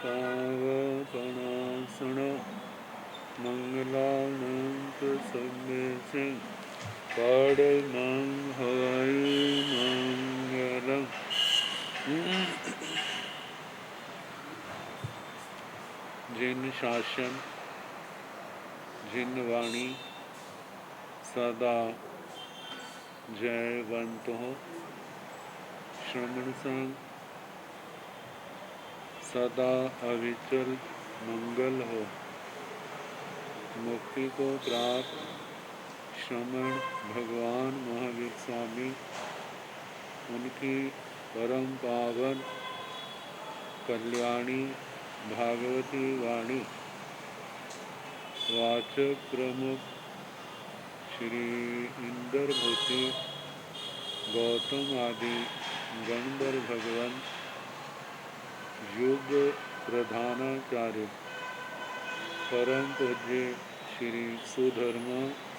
पावपणासण मंगलानंत सबे से परमं हवै मंगलम्। जिन शासन जिन वाणी सदा जयवंत हो, श्रवण संग सदा अविचल मंगल हो। मुक्ति को प्राप्त श्रमण भगवान महावीर स्वामी, उनकी परम पावन कल्याणी भागवती वाणी वाचक प्रमुख श्री इंद्रभूति गौतम आदि गणधर भगवान युग प्रधानाचार्य परम पूज्य श्री सुधर्म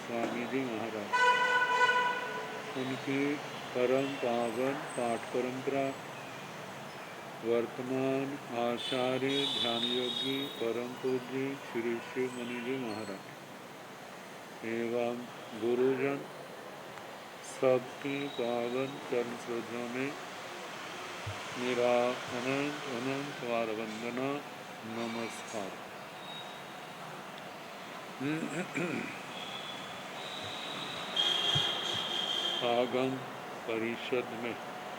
स्वामी जी महाराज, उनकी परम पावन पाठ परंपरा वर्तमान आचार्य ध्यान योगी परम पूज्य श्री शिव मुनि जी महाराज एवं गुरुजन सबकी पावन चरण सरोजों में मेरा अनंत अनंत वार वंदना नमस्कार। आगम परिषद में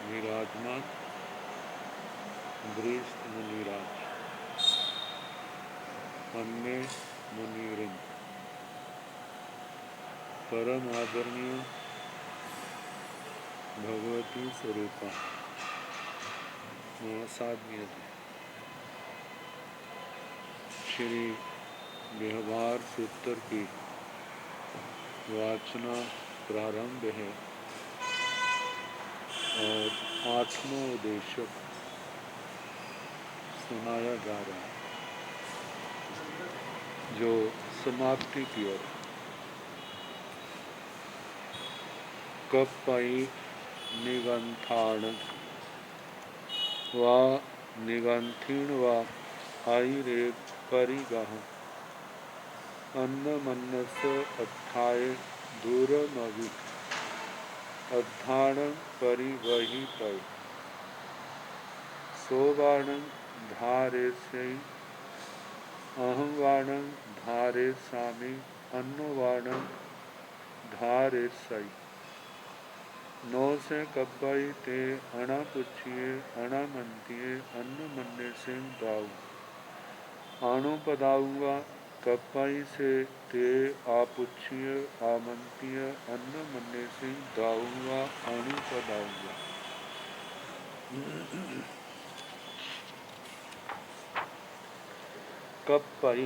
विराजमान वरिष्ठ मुनिराज, अन्य मुनिवृंद, परम आदरणीय भगवती स्वरूपा महासाध्य श्री व्यवहार सूत्र की वाचना प्रारंभ है और 8वां उद्देश्य सुनाया जा रहा है, जो समाप्ति की ओर। कप्पई निगंथाण वा निगंथीण वा आयुरेक परिगाह अन्न मन्नस अत्थाय दूरमवि अद्धाण परिवहितय सोबाणं धारेस्यै अहंवाणं धारेस्यामि अन्नवाणं धारेस्यै। नौ से कब्बई ते अणा पुछिए अणा मनतिए अन्न मन्ने सिंह दाऊ आणु पदाऊंगा कब्बई से ते आपुछिए आमंतिए अन्न मन्ने सिंह दाऊंगा आणु पदाऊंगा। कप्पई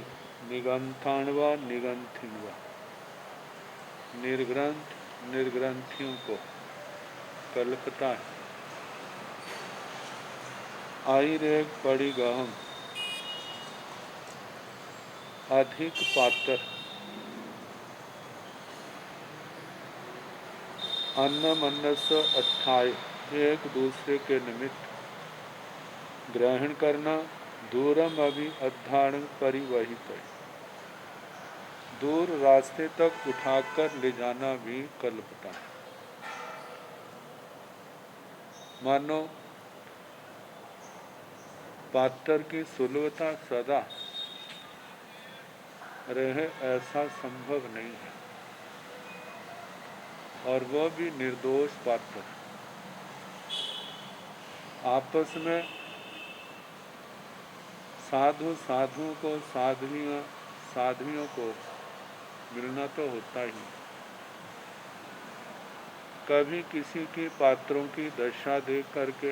निगंथाणवा निगंथिनवा, निर्ग्रंथ निर्ग्रंथियों को कल्पता है। आयुरेक पड़ी गहम अधिक पात्र, अन्न मन्नस अट्ठाय एक दूसरे के निमित्त ग्रहण करना, दूरम अभी अद्धाण परिवहित है दूर रास्ते तक उठाकर ले जाना भी कल्पता है। मानो पात्र की सुलभता सदा रहे ऐसा संभव नहीं है, और वह भी निर्दोष पात्र। आपस में साधु साधुओं को साध्वियों को मिलना तो होता ही। कभी किसी की पात्रों की दशा देख करके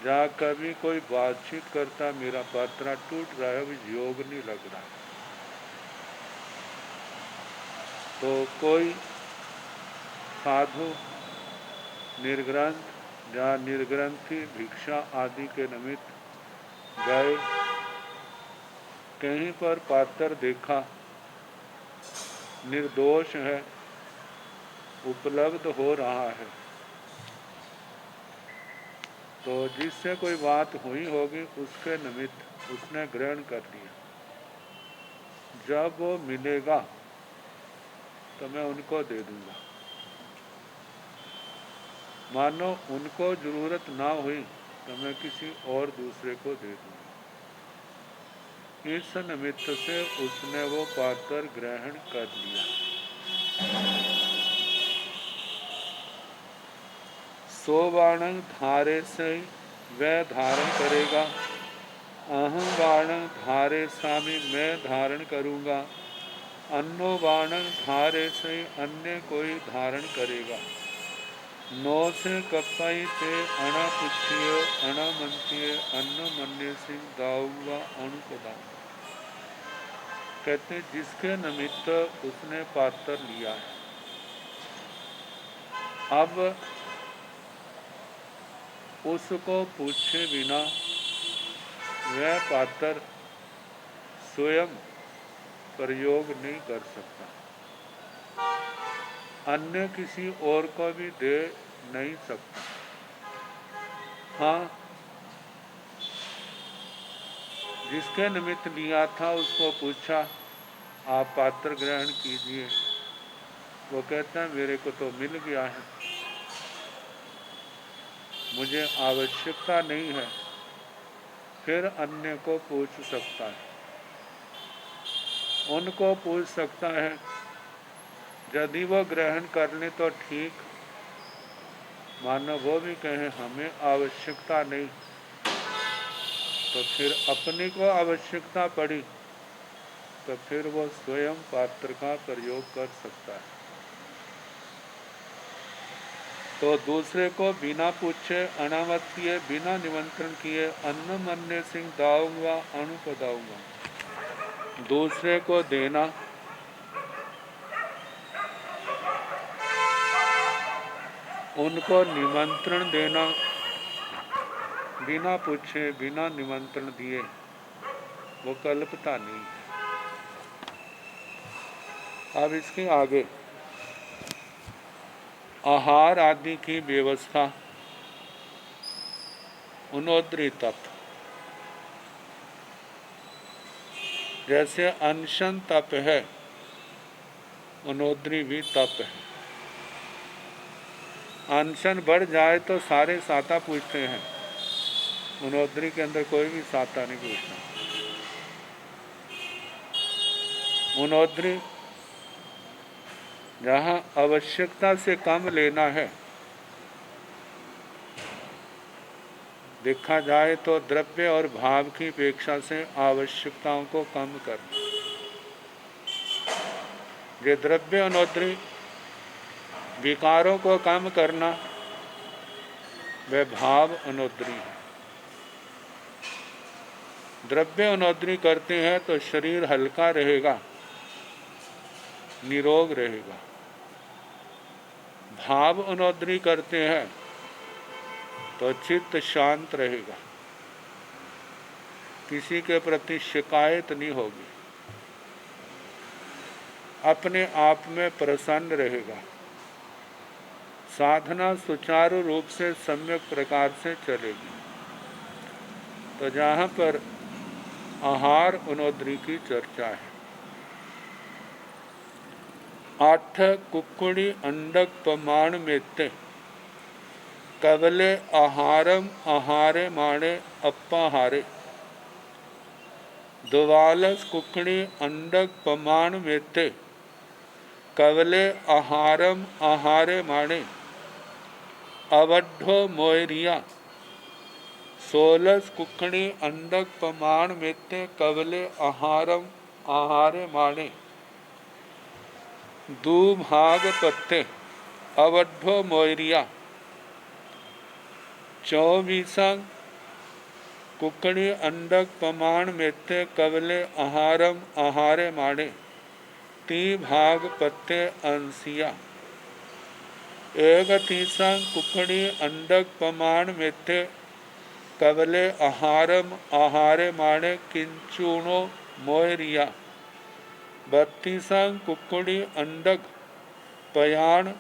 जहाँ कभी कोई बातचीत करता मेरा पात्रा टूट रहा है, अभी योग नहीं लग रहा, तो कोई साधु निर्ग्रंथ जहाँ निर्ग्रंथी भिक्षा आदि के निमित्त गए, कहीं पर पात्र देखा निर्दोष है, उपलब्ध हो रहा है, तो जिससे कोई बात हुई होगी उसके निमित्त उसने ग्रहण कर लिया। जब वो मिलेगा तो मैं उनको दे दूंगा। मानो उनको जरूरत ना हुई तो मैं किसी और दूसरे को दे दूंगा। इस निमित्त से उसने वो पात्र ग्रहण कर लिया। सो बाण धारे से वह धारण करेगा, अहं बाण धारे स्वामी मैं धारण करूंगा, अन्नो बाण धारे से अन्य कोई धारण करेगा। नो से कपाई ते अणा पुछिए अणा मंतिए अन्न मन्य सिंह दाऊगा अणुपदा। कहते जिसके निमित्त उसने पात्र लिया है, अब उसको पूछे बिना वह पात्र स्वयं प्रयोग नहीं कर सकता, अन्य किसी और को भी दे नहीं सकता। हाँ, जिसके निमित्त लिया था उसको पूछा आप पात्र ग्रहण कीजिए, वो कहता है मेरे को तो मिल गया है, मुझे आवश्यकता नहीं है। फिर अन्य को पूछ सकता है, उनको पूछ सकता है। यदि वो ग्रहण कर ले तो ठीक, मानो वो भी कहें हमें आवश्यकता नहीं, तो फिर अपने को आवश्यकता पड़ी तो फिर वो स्वयं पात्र का प्रयोग कर सकता है। तो दूसरे को बिना पूछे अनामत किए बिना निमंत्रण किए अन्न मन्ने सिंह दाऊंगा अणुपदाऊंगा। दूसरे को देना, उनको निमंत्रण देना बिना पूछे बिना निमंत्रण दिए वो कल्पता नहीं है। अब इसके आगे आहार आदि की व्यवस्था, उनोद्री तप, जैसे अनशन तप है, उनोद्री भी तप है। अनशन बढ़ जाए तो सारे साता पूछते हैं, उनोद्री के अंदर कोई भी साता नहीं पूछता। उनोद्री जहाँ आवश्यकता से कम लेना है, देखा जाए तो द्रव्य और भाव की अपेक्षा से आवश्यकताओं को कम करना। ये द्रव्य उनोद्री विकारों को कम करना, वह भाव उनोद्री है। द्रव्य उनोद्री करते हैं तो शरीर हल्का रहेगा, निरोग रहेगा। भाव उनोद्री करते हैं तो चित्त शांत रहेगा, किसी के प्रति शिकायत नहीं होगी, अपने आप में प्रसन्न रहेगा, साधना सुचारू रूप से सम्यक प्रकार से चलेगी। तो जहाँ पर आहार उनोद्री की चर्चा है, 8 कुक्कुड़ी अंडक पमाण मेत्ते कवले आहारम आहारे माणे अप्पाहारे। द्वालस कुक्कुड़ी अंडक पमाण मेत्ते कवले आहारम आहारे माणे अवड्ढो मोयरिया। 16 कुक्कुड़ी अंडक पमाण मेत्ते कवले आहारम आहारे माणे दू भाग पत्ते अवड्ढो मोयरिया। 24 कुक्कुड़ी अंडक पमाण मेत्ते कवले आहारम आहारे माणे 3 भाग पत्ते अंसिया। 31 कुक्कुड़ी अंडक पमाण मेत्ते कवले आहारम आहारे माणे किंचूणो मोयरिया। 32 कुक्कुड़ी अंडक पयाण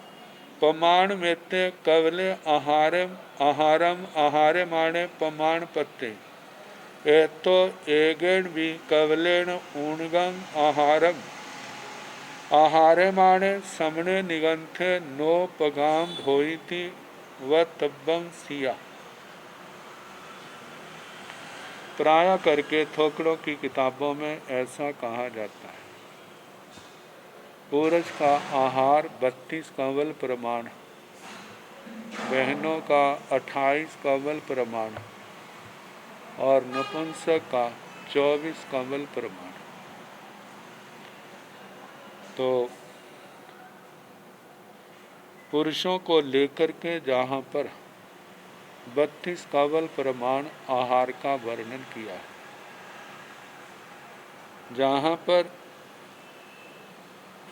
पमाण मेते कवले आहारम आहारे माणे पमाण पत्ते एतो एगेण भी कवलेण ऊणगम आहारम आहारे माणे समणे निगंथे नो पगाम धोईति व तब्बम सिया। प्राय करके थोकड़ों की किताबों में ऐसा कहा जाता है। पुरुष का आहार 32 कंवल प्रमाण, बहनों का 28 कंवल प्रमाण और नपुंसक का 24 कंवल प्रमाण। तो पुरुषों को लेकर के जहाँ पर 32 कंवल प्रमाण आहार का वर्णन किया है, जहाँ पर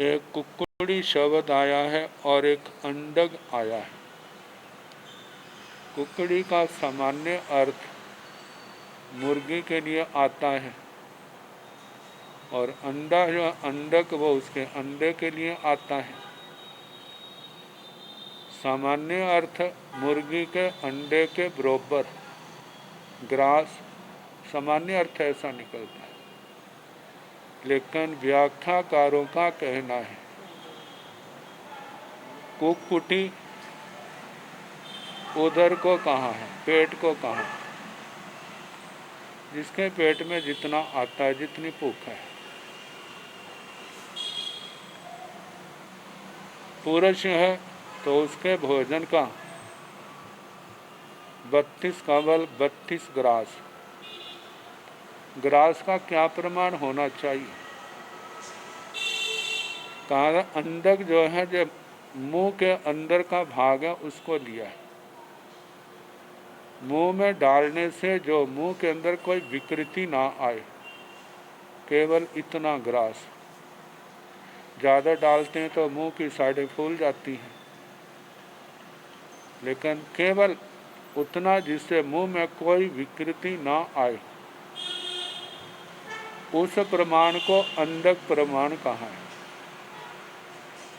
एक कुक्कुड़ी शब्द आया है और एक अंडक आया है। कुक्कुड़ी का सामान्य अर्थ मुर्गी के लिए आता है और अंडा जो अंडक वो उसके अंडे के लिए आता है। सामान्य अर्थ मुर्गी के अंडे के बराबर ग्रास सामान्य अर्थ ऐसा निकलता है, लेकिन व्याख्याकारों का कहना है कुक्कुटी उदर को कहा है, पेट को कहा है, जिसके पेट में जितना आता है, जितनी भूख है। पुरुष है तो उसके भोजन का 32 कंवल 32 ग्रास। ग्रास का क्या प्रमाण होना चाहिए? कहा अंडक जो है, जो मुंह के अंदर का भाग है उसको लिया है। मुंह में डालने से जो मुंह के अंदर कोई विकृति ना आए, केवल इतना ग्रास। ज़्यादा डालते हैं तो मुंह की साइडें फूल जाती हैं, लेकिन केवल उतना जिससे मुंह में कोई विकृति ना आए, उस प्रमाण को अंडक प्रमाण कहा है।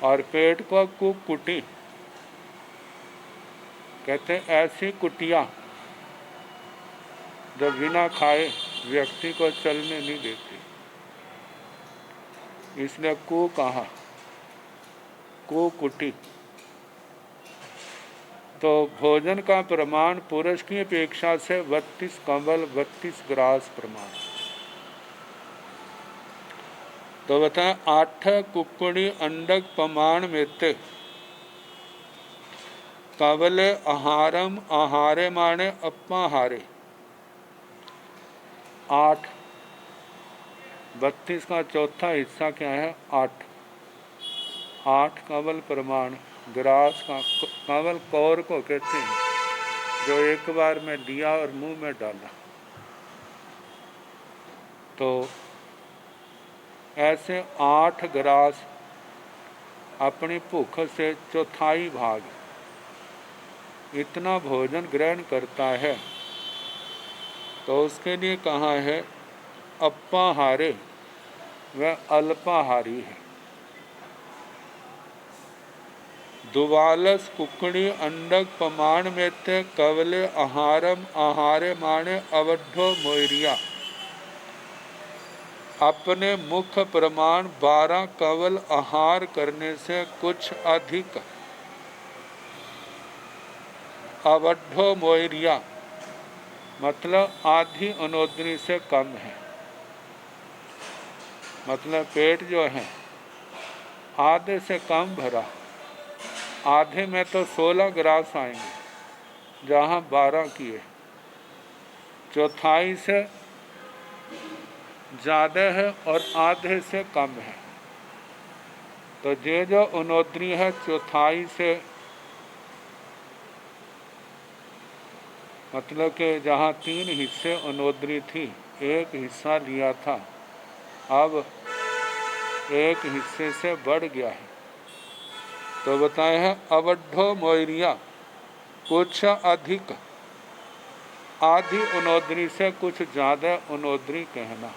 और पेट को कुक्कुटी कहते हैं, ऐसी कुटिया जो बिना खाए व्यक्ति को चलने नहीं देती, इसलिए कु कहा, कुक्कुटी। तो भोजन का प्रमाण पुरुष की अपेक्षा से 32 कंवल 32 ग्रास प्रमाण। तो बताएं 8 कुक्कुड़ी अंडक प्रमाण मेते कवले आहारम आहारे माने अपाहारे। 8 32 का चौथा हिस्सा क्या है? 8 कंवल प्रमाण ग्रास का। कंवल कौर को कहते हैं, जो एक बार में लिया और मुंह में डाला। तो ऐसे 8 ग्रास अपनी भूख से चौथाई भाग इतना भोजन ग्रहण करता है, तो उसके लिए कहा है अपाहारे, वह अल्पाहारी है। दुवालस कुक्कुड़ी अंडक प्रमाण में ते कवले आहारम आहारे माने अवड्ढो मोयरिया। अपने मुख्य प्रमाण 12 कंवल आहार करने से कुछ अधिक अवड्ढो मोयरिया मतलब आधी अनोदरी से कम है। मतलब पेट जो है आधे से कम भरा, आधे में तो 16 ग्रास आएंगे जहाँ 12 किए, चौथाई से ज़्यादा है और आधे से कम है। तो ये जो अनोदरी है चौथाई से, मतलब कि जहाँ 3 हिस्से अनोदरी थी, एक हिस्सा लिया था, अब एक हिस्से से बढ़ गया है। तो बताए हैं अवड्ढो मोयरिया कुछ अधिक, आधी अनोदरी से कुछ ज़्यादा अनोदरी कहना।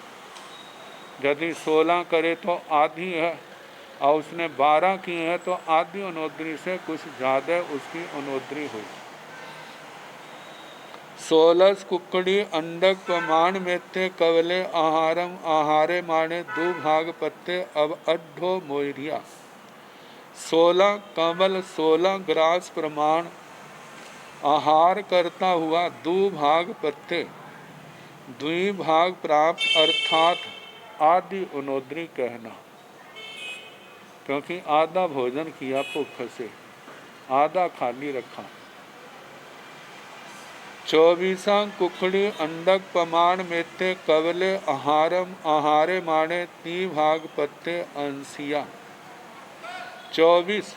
यदि 16 करे तो आधी है और उसने 12 किए हैं तो आदि अनोदरी से कुछ ज़्यादा उसकी अनोदरी हुई। 16 कुकड़ी अंडक प्रमाण मेते कवले आहारम आहारे माने दो भाग पत्ते अब अड्ढो मोरिया। 16 कमल 16 ग्रास प्रमाण आहार करता हुआ दो भाग पत्ते द्विभाग प्राप्त अर्थात आदि उनोदरी कहना, क्योंकि आधा भोजन किया भूख से, आधा खाली रखा। 24 कुकड़ी अंडक प्रमाण मेते कवले आहारम आहारे माने द्विभाग पत्ते अंशिया। 24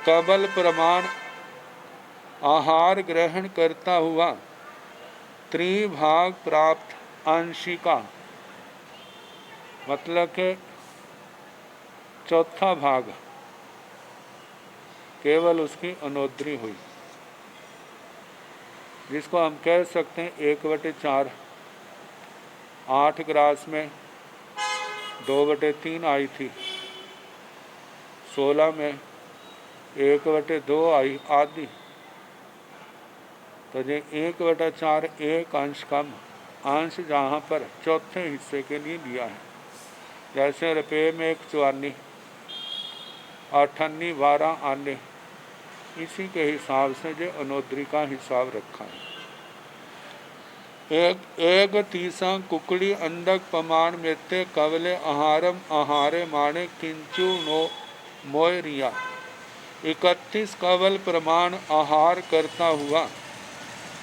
कबल प्रमाण आहार ग्रहण करता हुआ त्रिभाग प्राप्त अंशिका, मतलब के चौथा भाग केवल उसकी अनोदरी हुई, जिसको हम कह सकते हैं 1/4। 8 ग्रास में 2/3 आई थी, 16 में 1/2 आई आदि, तो ये 1/4 एक अंश कम, अंश जहाँ पर चौथे हिस्से के लिए दिया है। जैसे रुपये में 1 चौवानी, 8 12 आने, इसी के हिसाब से जो अनोदरी का हिसाब रखा है। एक 30 कुकड़ी अंडक प्रमाण मेते कवले आहारम आहारे माने किंचु नो मोयरिया। 31 कवल प्रमाण आहार करता हुआ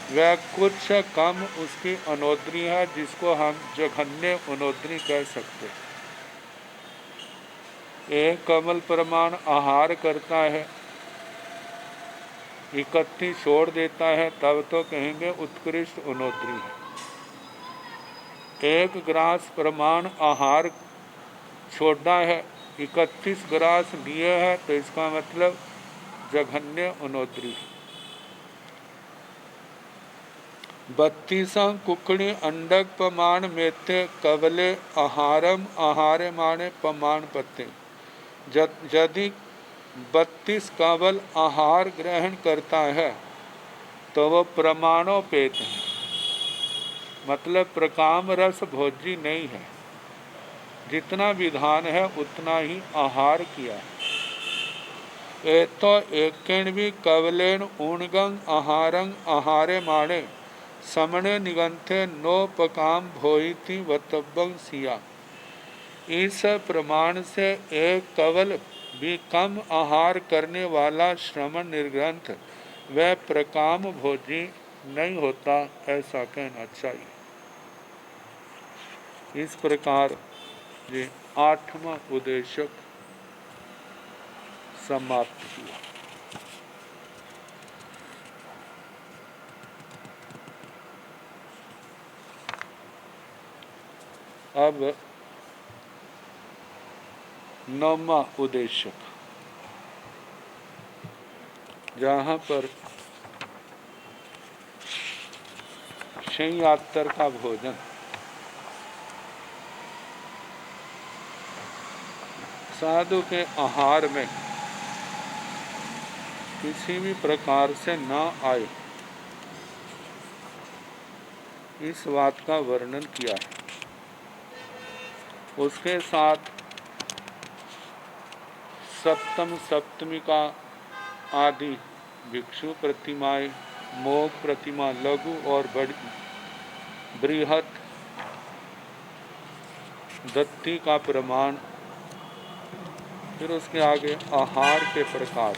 वह कुछ कम उसकी अनोदरी है, जिसको हम जघन्य अनोदरी कह सकते। एक कमल प्रमाण आहार करता है, 31 छोड़ देता है, तब तो कहेंगे उत्कृष्ट अनोदरी है। 1 ग्रास प्रमाण आहार छोड़ा है, 31 ग्रास लिए है, तो इसका मतलब जघन्य अनोदरी। 32 कुकड़ी अंडक प्रमाण मेते कवले आहारम आहारे माने प्रमाण पत्ते। यदि 32 कवल आहार ग्रहण करता है तो वह प्रमाणोपेत है, मतलब प्रकाम रस भोजी नहीं है, जितना विधान है उतना ही आहार किया है। तो एकेण भी कवलेन ऊणगं आहारं आहारे माणे समणे निगंथे नोपकाम भोईति वतब्बं सिया। इस प्रमाण से एक कवल भी कम आहार करने वाला श्रमण निर्ग्रंथ वह प्रकाम भोजी नहीं होता, ऐसा कहना चाहिए। इस प्रकार ये 8वां उद्देशक समाप्त हुआ। अब 9वां उद्देशक, जहाँ पर शययात्तर का भोजन साधु के आहार में किसी भी प्रकार से न आए, इस बात का वर्णन किया है। उसके साथ सप्तम सप्तमी का आदि भिक्षु प्रतिमाएं, मोग प्रतिमा, लघु और बड़ी बृहत दत्ती का प्रमाण, फिर उसके आगे आहार के प्रकार,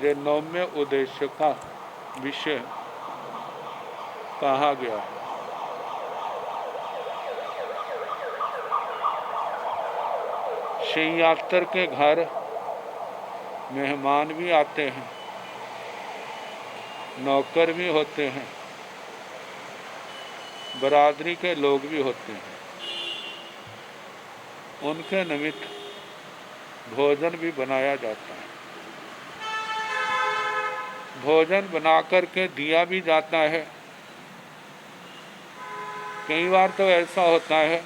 ये 9वें उद्देश्य का विषय कहा गया है। शययात्तर के घर मेहमान भी आते हैं, नौकर भी होते हैं, बरादरी के लोग भी होते हैं। उनके निमित्त भोजन भी बनाया जाता है। भोजन बना कर के दिया भी जाता है। कई बार तो ऐसा होता है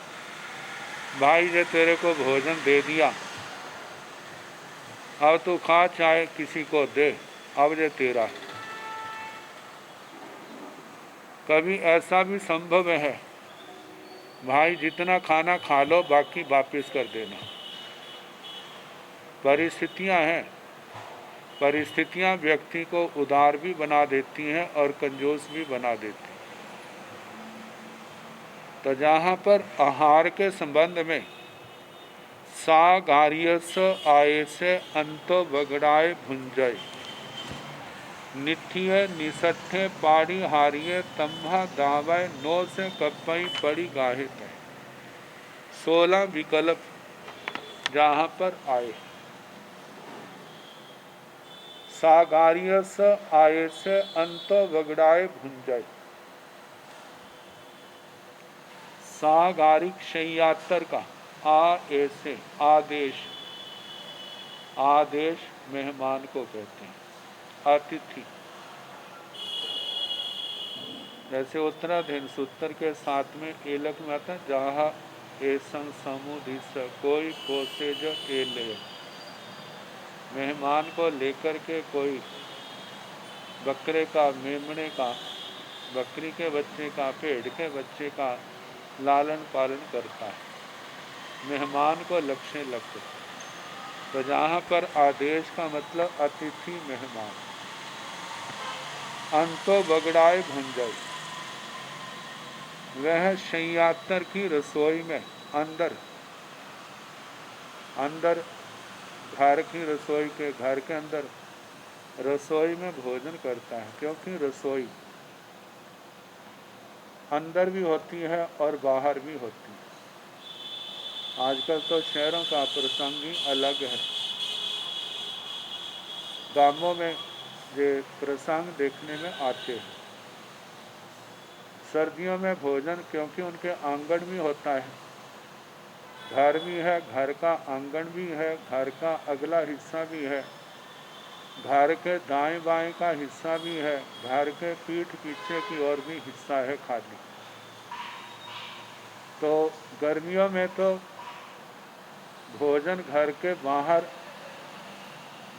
भाई ने तेरे को भोजन दे दिया, अब तू खा चाहे किसी को दे, अब ये तेरा। कभी ऐसा भी संभव है भाई जितना खाना खा लो बाकी वापस कर देना। परिस्थितियां हैं, परिस्थितियां व्यक्ति को उदार भी बना देती हैं और कंजूस भी बना देती हैं। तो जहाँ पर आहार के संबंध में सा गार्यस आये से अंतो बगड़ाए भुंजय, निठिय निसठे पाड़ी हारिये तम्भा दावय नो से कपई पड़ी गाहे तय। 16 विकल्प जहाँ पर आए। सागार्यस आये से अंतो बगड़ाए भुंजय, सागारिक शय्यातर का आ ऐसे आदेश, आदेश मेहमान को कहते हैं, अतिथि। जैसे उत्तराधीन सूत्र के साथ में एलक में आता है, जहाँ ऐसन समुदिस कोई पोसे जो एले। मेहमान को लेकर के कोई बकरे का, मेमने का, बकरी के बच्चे का, भेड़ के बच्चे का लालन पालन करता है, मेहमान को लक्ष्य लगते। तो जहाँ पर आदेश का मतलब अतिथि मेहमान। अंतो बगड़ाए भुंजय, वह शय्यातर की रसोई में अंदर, अंदर घर की रसोई के, घर के अंदर रसोई में भोजन करता है, क्योंकि रसोई अंदर भी होती है और बाहर भी होती है। आजकल तो शहरों का प्रसंग ही अलग है, गांवों में ये प्रसंग देखने में आते हैं। सर्दियों में भोजन क्योंकि उनके आंगन भी होता है, घर भी है, घर का आंगन भी है, घर का अगला हिस्सा भी है, घर के दाएं बाएं का हिस्सा भी है, घर के पीठ पीछे की ओर भी हिस्सा है खाली। तो गर्मियों में तो भोजन घर के बाहर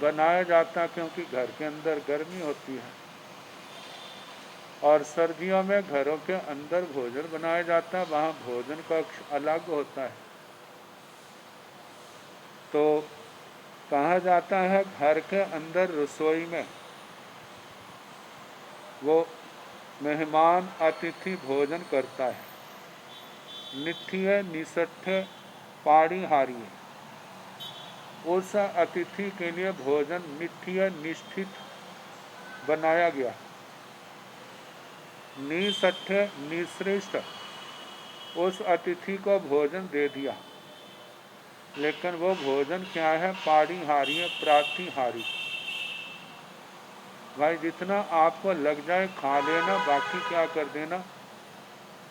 बनाया जाता क्योंकि घर के अंदर गर्मी होती है, और सर्दियों में घरों के अंदर भोजन बनाया जाता है, वहाँ भोजन कक्ष अलग होता है। तो कहा जाता है घर के अंदर रसोई में वो मेहमान अतिथि भोजन करता है, निठिय निसठ्य पाड़ी हारिये। उस अतिथि के लिए भोजन निठिय निष्ठित बनाया गया, निसठ्य निश्रेष्ठ उस अतिथि को भोजन दे दिया। लेकिन वो भोजन क्या है? पाड़ी हारी, प्रातिहारी। भाई जितना आपको लग जाए खा लेना, बाकी क्या कर देना?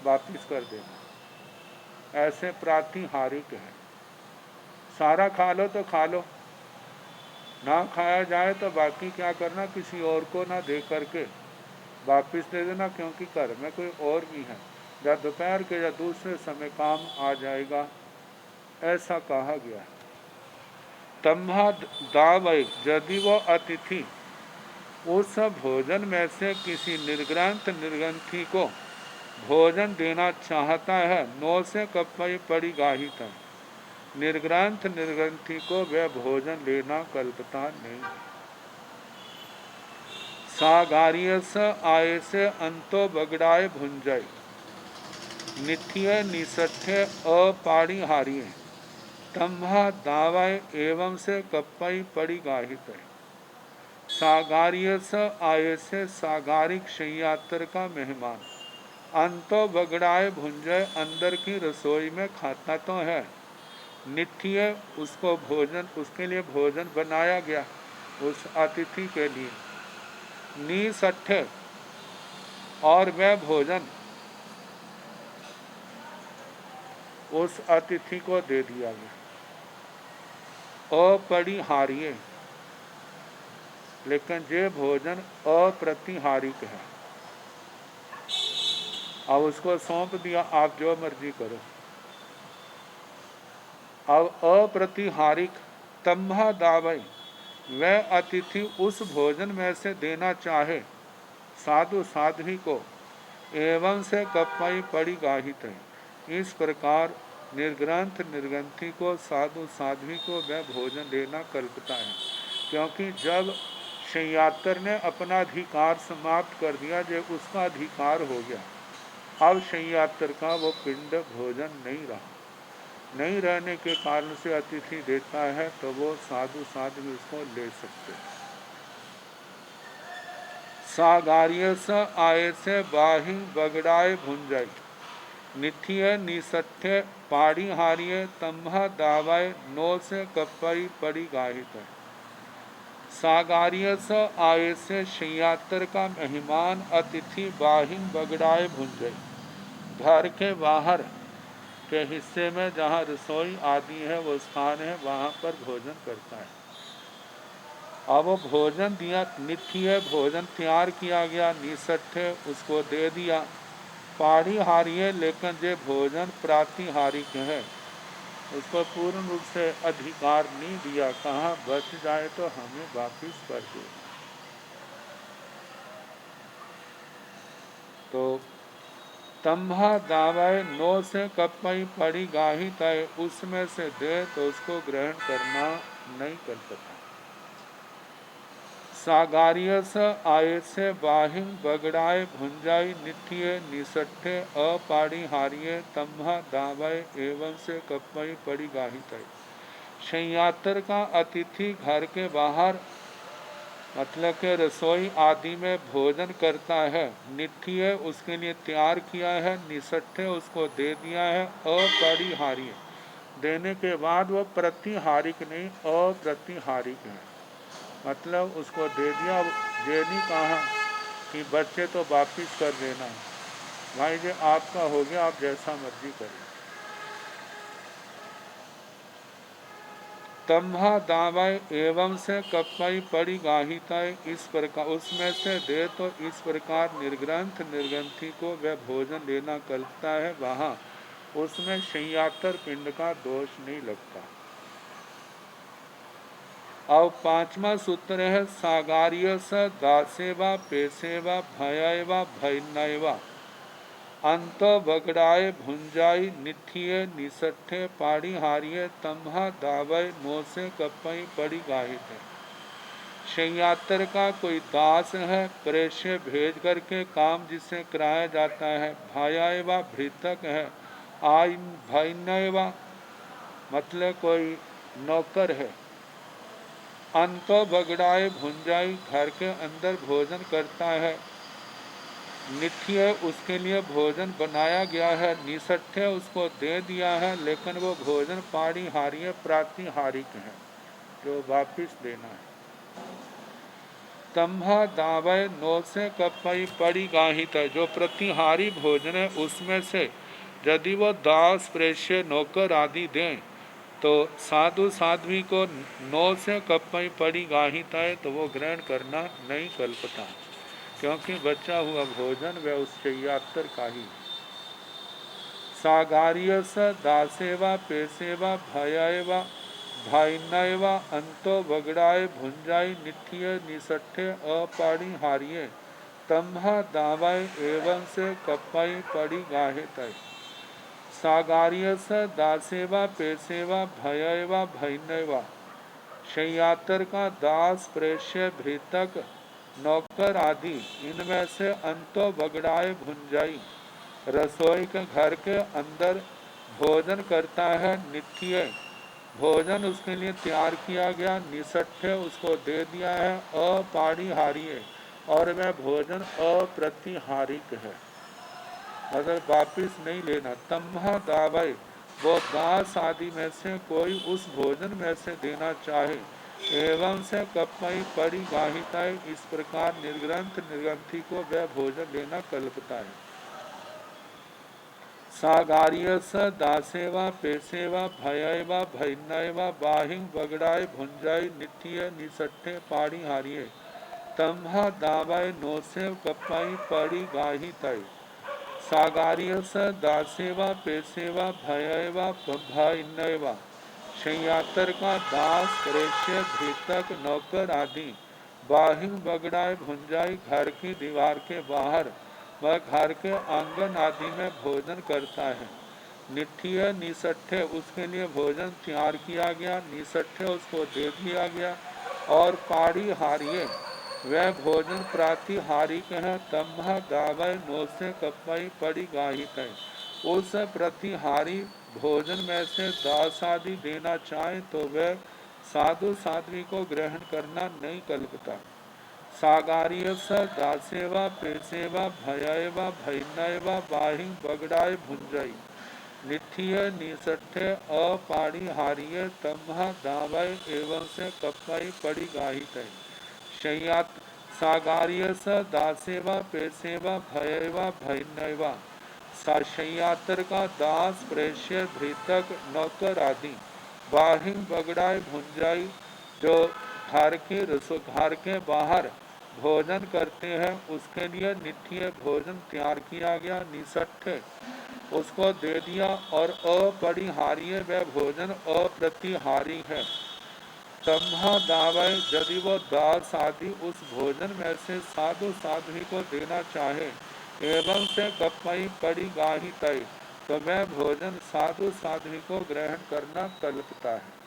वापिस कर देना। ऐसे प्रातिहारिक है। सारा खा लो तो खा लो, ना खाया जाए तो बाकी क्या करना? किसी और को ना दे करके वापिस दे देना, क्योंकि घर में कोई और भी है, या दोपहर के या दूसरे समय काम आ जाएगा, ऐसा कहा गया। तम्हा दावय, यदि वो अतिथि उस भोजन में से किसी निर्ग्रंथ निर्ग्रंथी को भोजन देना चाहता है, नो से कपई पड़ी गाहित है। निर्ग्रंथ निर्ग्रंथी को वह भोजन लेना कल्पता नहीं। सागारियस आये से अंतो बगड़ाए भुंजय, निठिय निसठ्य अपाड़ी हारिये, तम्हा दावय एवं से कपई पड़ी गाहित है। सागारियस आये से सागारिक शय्यातर का मेहमान, अंतो बगड़ाए भुंजय, अंदर की रसोई में खाता तो है, निठिय उसको भोजन, उसके लिए भोजन बनाया गया उस अतिथि के लिए, निसठ्य और वह भोजन उस अतिथि को दे दिया गया। अपरिहार्य, लेकिन ये भोजन अप्रतिहारिक है। अब उसको सौंप दिया, आप जो मर्जी करो। अब अप्रतिहारिक तम्हा दावई, वह अतिथि उस भोजन में से देना चाहे साधु साध्वी को, एवं से कपई पड़ी गाहित है। इस प्रकार निर्ग्रंथ निर्ग्रंथि को साधु साध्वी को वह भोजन देना कल्पता है, क्योंकि जब शय्यात्र ने अपना अधिकार समाप्त कर दिया, जब उसका अधिकार हो गया, अब शय्यात्र का वो पिंड भोजन नहीं रहा, नहीं रहने के कारण से अतिथि देता है तो वो साधु साध्वी उसको ले सकते। सागार्य स आय से बाहि बगड़ाए भुंजाई, निथिय निसठ्य पाड़ी हारिय तम्हा दावाय नो से कपई पड़ी गाहित है। सागार्य स आय से शय्यात्र का मेहमान अतिथि बाहिन बगड़ाए भुंजाई, घर के बाहर के हिस्से में जहाँ रसोई आदि है वो स्थान है, वहाँ पर भोजन करता है। अब वो भोजन दिया, नित्य भोजन तैयार किया गया, निसठ्य उसको दे दिया, पाड़ी हारिए लेकिन जो भोजन प्रातिहारिक है उसको पूर्ण रूप से अधिकार नहीं दिया, कहाँ बच जाए तो हमें वापिस कर दे। तो तम्हा दावाए नो से कपई पड़ी गाही तय, उसमें से दे तो उसको ग्रहण करना नहीं कर सकता। सागार्य स आय से बाहिम बगड़ाए भुंजाई नित्य निसठ्य अपाड़ी हारिये तम्हा दावाए एवं से कपई पड़ी गाही तय। शय्यात्र का अतिथि घर के बाहर मतलब के रसोई आदि में भोजन करता है, नित्य उसके लिए तैयार किया है, निसठ्य उसको दे दिया है, अपरिहार्य देने के बाद वो प्रतिहारिक नहीं अप्रतिहारिक है, मतलब उसको दे दिया। ये नहीं कहा कि बच्चे तो वापिस कर देना, भाई ये आपका हो गया, आप जैसा मर्जी करें। तम्हा दावाय एवं से कपई पड़ी गाहिताय, इस प्रकार उसमें से दे तो इस प्रकार निर्ग्रंथ निर्ग्रंथि को वह भोजन देना कल्पता है, वहाँ उसमें शय्यात्र पिंड का दोष नहीं लगता। अब पांचवा सूत्र है सागार्य स दासेवा पेसेवा भयवा भयनवा अंत बगड़ाए भुंजाई निथिये निसठ्ठे पाड़ी हारिये तम्हा दावय मोसे कपई पड़ी गाहित है। शय्यात्र का कोई दास है, प्रेष्य भेज करके काम जिससे कराया जाता है, भायावा भृतक है, आई भयनवा मतलब कोई नौकर है, अंतो बगड़ाए भुंजाई घर के अंदर भोजन करता है, नित्य उसके लिए भोजन बनाया गया है, निसठ्य उसको दे दिया है, लेकिन वो भोजन पाड़ी हारिय प्रातिहारिक है, जो वापिस देना है। तम्हा दावय नो से कपई पड़ी गाहित है, जो प्रतिहारी भोजन है उसमें से यदि वो दास प्रेष्य नौकर आदि दें तो साधु साध्वी को नो से कपई पड़ी गाहित है, तो वो ग्रहण करना नहीं कल्पता, क्योंकि बचा हुआ भोजन वह उस शय्यात्र का ही। सागार्य स दासेवा पेसेवा भयवा भाइनवा अंतो बगड़ाए भुंजाई नित्य निसठ्य अपाड़ी हारिये तम्हा दावाय एवं से कपई पड़ी गाहे तय। सागार्य स दासेवा पेसेवा भयवा भैनवा, शय्यात्र का दास प्रेष्य भृतक नौकर आदि इनमें से अंतो बगड़ाए भुंजाई रसोई के घर के अंदर भोजन करता है, नित्य भोजन उसके लिए तैयार किया गया, निसठ्य उसको दे दिया है, अपाड़ी हारिये और वह भोजन अप्रतिहारिक है, अगर वापिस नहीं लेना। तम्हा दावय, वो दास आदि में से कोई उस भोजन में से देना चाहे, एवं से कपई पड़ी गाहिता, इस प्रकार निर्ग्रंथ निर्ग्रंथि को वह भोजन देना कल्पता है। सागार्य स दासेवा पेसेवा भयवा भैनवा बाहिं बगड़ाए भुंजाई नित्य निसठ्ठे पाड़ी हारिये तम्हा दावाय नोसेव कपई पड़ी गाही तय। सागार्य स दासेवा पेसेवा भयवा भैनवा, शय्यातर का दास प्रेष्य भृतक नौकर आदि बाहिर बगड़ाए भुंजाई घर की दीवार के बाहर वह घर के आंगन आदि में भोजन करता है। निठिय निसठ्ठे उसके लिए भोजन तैयार किया गया, निसठ्ठे उसको दे दिया गया। और पाड़ी हारिये वह भोजन प्रातिहारी के है। तम्हा गावय नोसे कपई पड़ी गाहित है। उस प्रतिहारी भोजन में से दास आदि देना चाहे तो वह साधु साध्वी को ग्रहण करना नहीं कल्पता। सागार्य स दासेवा पेसेवा भयवा भैनवा बाहि बगड़ाए भुंजई निठिय निसठ्ठे अपाणिहार्य तम्हा दावय एवं से कपई पड़ी गाहित है। शय्यात सागार्य स दासेवा पेसेवा भयवा भैनवा शय्यातर का दास प्रेष्य भृतक नौकर आदि बाहिर बगड़ाए भुंजाई जो घर के बाहर भोजन करते हैं उसके लिए निठिय भोजन तैयार किया गया, निसठ्ठे उसको दे दिया। और अपरिहार्य वह भोजन अप्रतिहारी है। तम्हा दावय यदि वो दास आदि उस भोजन में से साधु साध्वी को देना चाहे एवं से कपई पड़ी गाही तय तो वह भोजन साधु साध्वी को ग्रहण करना कल्पता है।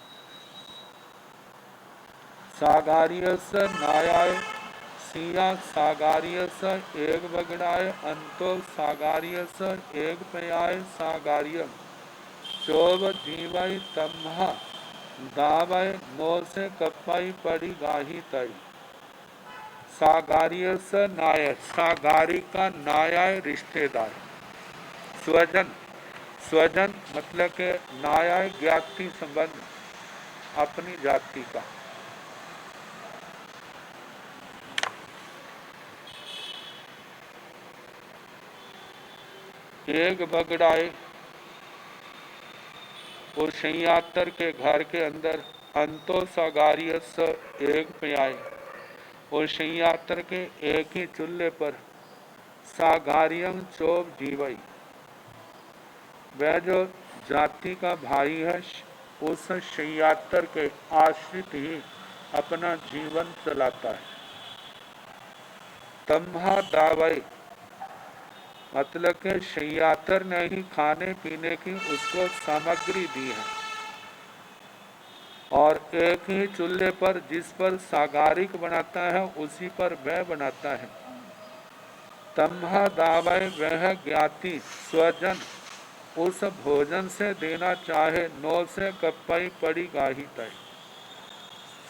सागार्यस नायाय सिया सागार्यस एक बगड़ाए अंतो सागार्यस एक पयाय सागार्य चोब जीवय तम्हा दावय नो से कपई पड़ी गाही तय। सागार्यस नाय सागारी का नायाय रिश्तेदार, स्वजन स्वजन मतलब के नायाय ज्ञाति संबंध अपनी जाति का। एक बगड़ाए और शय्यातर के घर के अंदर अंतो सागार्यस एक प्याय और शय्यातर के एक ही चूल्हे पर सागार्यम चोब जीवई वह जो जाति का भाई है उस शय्यातर के आश्रित ही अपना जीवन चलाता है। तम्हा दावई मतलब के शय्यातर ने ही खाने पीने की उसको सामग्री दी है और एक ही चूल्हे पर जिस पर सागारिक बनाता है उसी पर वह बनाता है। तम्हा दावय वह ज्ञाति स्वजन उस भोजन से देना चाहे नो से कपई पड़ी गाही तय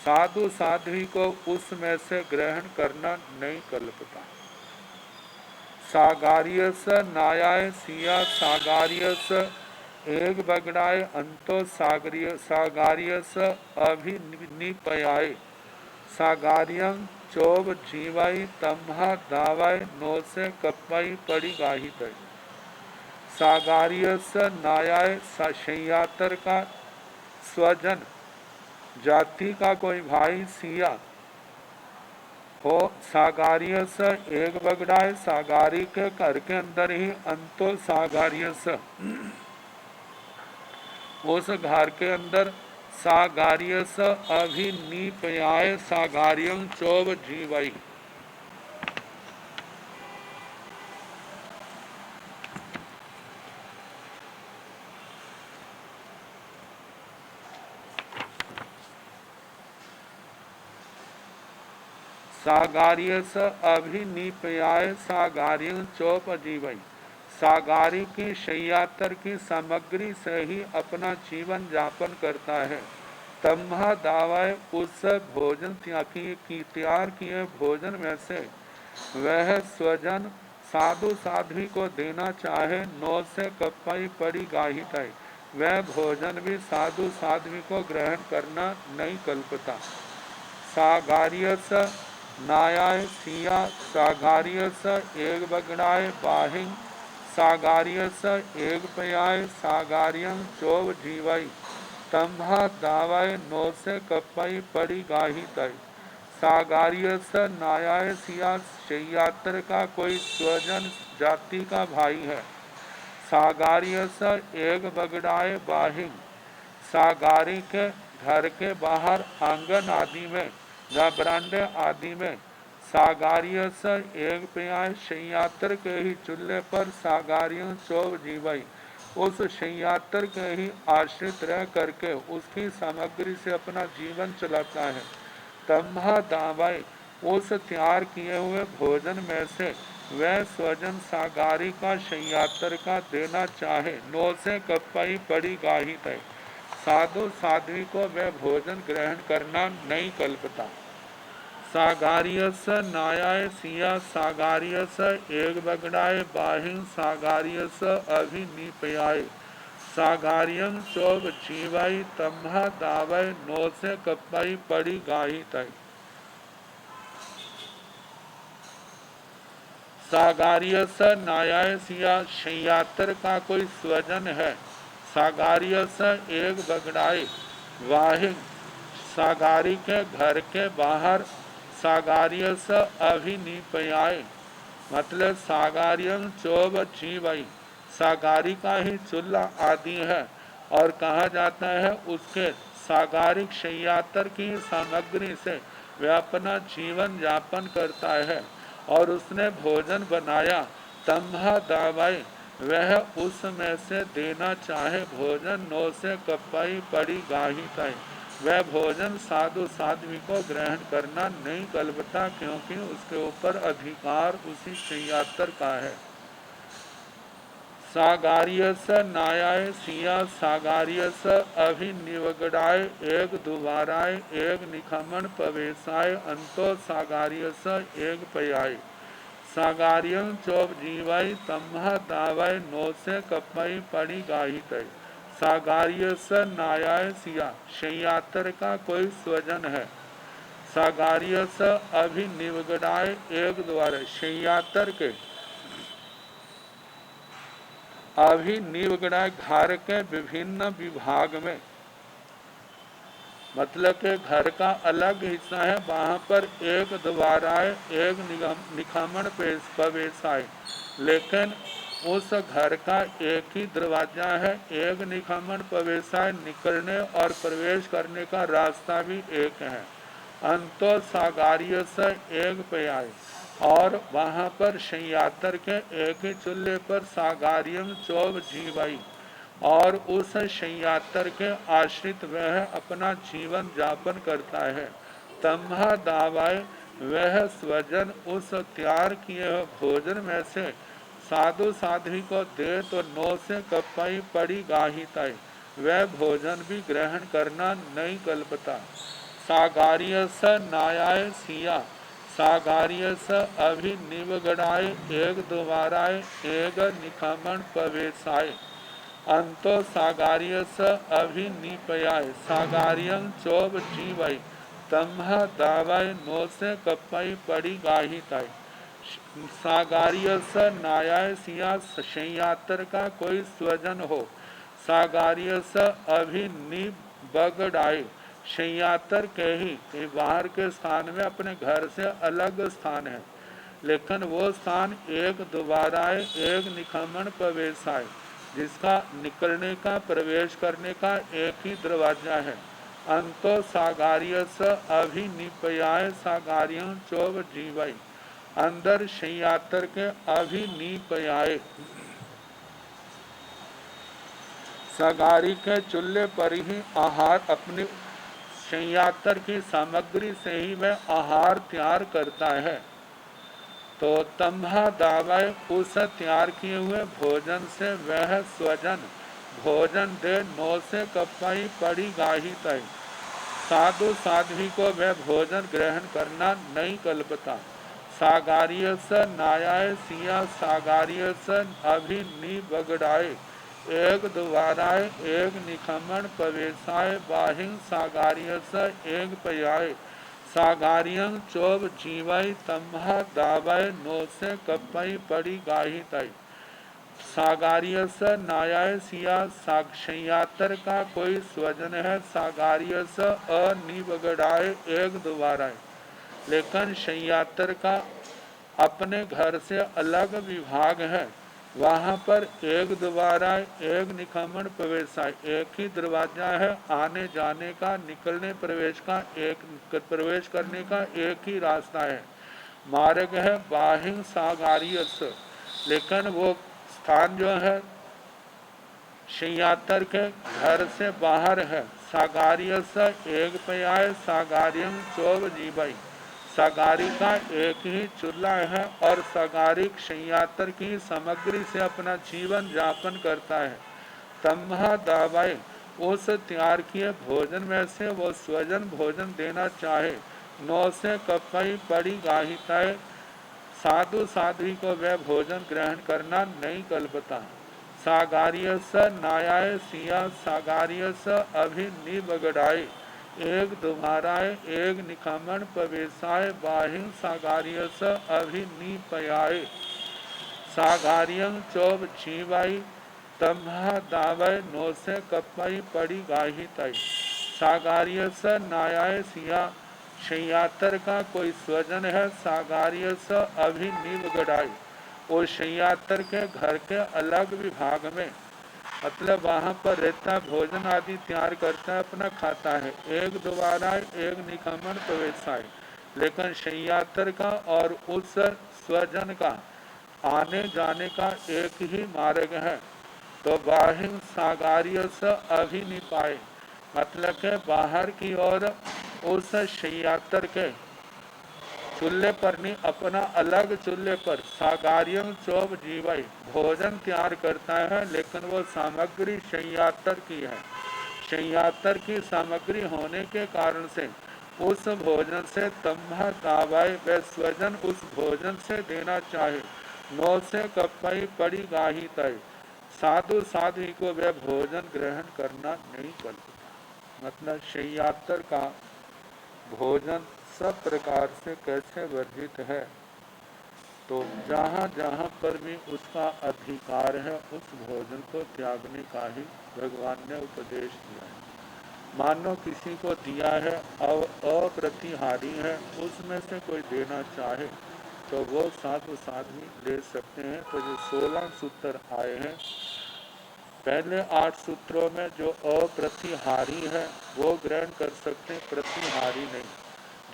साधु साध्वी को उसमें से ग्रहण करना नहीं कल्पता। सागार्यस नायाय सिया सागार्यस एक बगड़ाए अंतो सागार्यस अभिनिपयाय सागार्यं चोब जीवाई तम्हा दावाय नो से कपई पड़ी गाही तय। सागार्यस नायाय शय्यातर का स्वजन जाति का कोई भाई सिया हो सागार्यस एक बगड़ाए सागारी के घर के अंदर ही अंतो सागार्यस उस घर के अंदर सागार्यस अभिनिपयाय सागार्यं चोब जीवई सागार्यस अभिनिपयाय सागार्यं चोप जीवई सागारी की शय्यातर की सामग्री से ही अपना जीवन यापन करता है। तम्हा दावाय उस भोजन तैयार किए भोजन में से वह स्वजन साधु साध्वी को देना चाहे नो से कपई पड़ी गाही तय वह भोजन भी साधु साध्वी को ग्रहण करना नहीं कल्पता। सागार्यस नायाय सिया सागार्यस एक बगड़ाए बाहिं सागार्यस एक पयाय सागार्यं चोब जीवई तम्हा दावाय नो से कपई पड़ी गाही तय। सागार्यस नायाय सिया शय्यातर का कोई स्वजन जाति का भाई है। सागार्यस एक बगड़ाए बाहिं सागारी के घर के बाहर आंगन आदि में या बरांडे आदि में सागारिय से एक प्याय शैयात्र के ही चूल्हे पर सागारियों चौब जीवाई उस शैयात्र के ही आश्रित रह करके उसकी सामग्री से अपना जीवन चलाता है। तम्हा दावाई उस तैयार किए हुए भोजन में से वह स्वजन सागारी का शैयात्र का देना चाहे नो से कप्पाई पड़ी गाही तय साधु साध्वी को वह भोजन ग्रहण करना नहीं कल्पता। सागारियस नायाय सिया सागारियस एक बगड़ाए बाहिं सागारियस अभिनिपयाय सागारियम चौब जीवाई तम्हा दावय नो से कप्पाई पड़ी गाही तय। सागारियस नायाय सिया शैयात्र का कोई स्वजन है। सागारियस एक बगड़ाए वाहिन सागारी के घर के बाहर सागारियस अभिनिपयाय मतलब सागारियम चौब जीवाई सागारी का ही चूल्हा आदि है और कहा जाता है उसके सागारिक शैयात्र की सामग्री से वह अपना जीवन यापन करता है और उसने भोजन बनाया तम्हा दावाई वह उसमें से देना चाहे भोजन नो से कपाई पड़ी गाही तय वह भोजन साधु साध्वी को ग्रहण करना नहीं कल्पता क्योंकि उसके ऊपर अधिकार उसी शैयात्र का है। सागारियस नायाय सिया सागारियस अभिनिवगड़ाय एक दुबाराय एक निखमन पवेशाय अंतो सागारियस एक पयाय सागारियम चौब जीवाई तम्हा दावाय नो से कपाई पड़ी गाही तय। सागारियस नायाय सिया शैयात्र का कोई स्वजन है। सागारियस अभिनिवगड़ाय एक द्वारा शैयात्र के अभिनिवगड़ाय घर के विभिन्न विभाग में मतलब के घर का अलग हिस्सा है वहां पर एक द्वाराय एक निखमन प्रवेशाय लेकिन उस घर का एक ही दरवाजा है एक निखमन प्रवेशाय निकलने और प्रवेश करने का रास्ता भी एक है। अंतो सागारिय से एक पयाय और वहां पर शैयात्र के एक ही चूल्हे पर सागारियम चौब जीवाई और उस शैयात्र के आश्रित वह अपना जीवन यापन करता है। तम्हा दावाय वह स्वजन उस तैयार किए भोजन में से साधु साध्वी को दे तो नो से कपाई पड़ी गाही तय वह भोजन भी ग्रहण करना नहीं कल्पता। सागारियस नायाय सिया सागारियस अभिनिवगड़ाय एक दोबाराय एक निखमन प्रवेशाय अंतो सागारियस अभिनिपयाय सागारियम चौब जीवाई तम्हा दावाय नो से कपाई पड़ी गाही तय। सागारियस नायाय सिया शैयात्र का कोई स्वजन हो। सागारियस अभिनिवगड़ाय शैयात्र के ही बाहर के स्थान में अपने घर से अलग स्थान है लेकिन वो स्थान एक दोबारा एक निखमन प्रवेशाय जिसका निकलने का प्रवेश करने का एक ही दरवाजा है। अंतो सागारियस अभिनिपयाय सागारियम चौब जीवाई अंदर शैयात्र के अभिनिपयाय सागारी के चूल्हे पर ही आहार अपनी शैयात्र की सामग्री से ही वह आहार तैयार करता है तो तम्हा दावाय उस तैयार किए हुए भोजन से वह स्वजन भोजन दे नो से कपाई पड़ी गाही तय साधु साध्वी को वह भोजन ग्रहण करना नहीं कल्पता। सागारियस नायाय सिया सागारियस अभिनिवगड़ाय एक द्वाराय एक निखमन प्रवेशाय बाहिं सागारियस एक पयाय सागारियम चौब जीवाई तम्हा दावाय नो से कपाई पड़ी गाही तय। सागारियस नायाय सिया शैयात्र का कोई स्वजन है। सागारियस अनिवगड़ाय एक द्वारा लेकिन शैयात्र का अपने घर से अलग विभाग है वहाँ पर एक द्वारा एक निकमण प्रवेश है, एक ही दरवाजा है आने जाने का, निकलने प्रवेश का, एक प्रवेश करने का एक ही रास्ता है। मार्ग है बाहिं सागारियस, लेकिन वो स्थान जो है शय्यातर के घर से बाहर है। सागारियस एक पयाय सागारियम चोब जीवाई, सागारी का एक ही चूल्हा है और सागारिक शय्यातर की सामग्री से अपना जीवन यापन करता है। तम्हा दावाई, उस तैयार किए भोजन में से वो स्वजन भोजन देना चाहे, नौ से कपई पड़ी गाहिताए, साधु साध्वी को वह भोजन ग्रहण करना नहीं कल्पता। सागारियस नायाय सिया सागारियस अभिनिबगड़ाए, एक दुमाराय एक निकमण प्रवेशाय बाहिं सागारियस अभिनिपयाय, सागारियं चौब जीवाई, तम्हा दावय नो से कपई पड़ी गाहिताई। सागारियस नायाय सिया, शय्यातर का कोई स्वजन है सागारियस अभिनिबगड़ाई, वो शय्यातर के घर के अलग विभाग में, मतलब वहाँ पर रहता, भोजन आदि तैयार करता, अपना खाता है। एक दोबारा एक निकमण प्रवेशाय, लेकिन शय्यातर का और उस स्वजन का आने जाने का एक ही मार्ग है। तो बाहिर सागारियस अभिनिपाय, मतलब के बाहर की ओर उस शय्यातर के चूल्हे पर नहीं, अपना अलग चूल्हे पर सागारियम चौब जीवाई भोजन तैयार करता है, लेकिन वो सामग्री शय्यातर की है। शय्यातर की सामग्री होने के कारण से उस भोजन से तम्हा दावाए, वह स्वजन उस भोजन से देना चाहे, नौ से कपई पड़ी गाही तय, साधु साध्वी को वह भोजन ग्रहण करना नहीं करता। मतलब शय्यातर का भोजन सब प्रकार से कैसे वर्जित है, तो जहाँ जहाँ पर भी उसका अधिकार है उस भोजन को त्यागने का ही भगवान ने उपदेश दिया है। मानो किसी को दिया है अप्रतिहारी है, उसमें से कोई देना चाहे तो वो साधु साध्वी ले सकते हैं। तो जो 16 सूत्र आए हैं, पहले 8 सूत्रों में जो अप्रतिहारी है वो ग्रहण कर सकते, प्रतिहारी नहीं।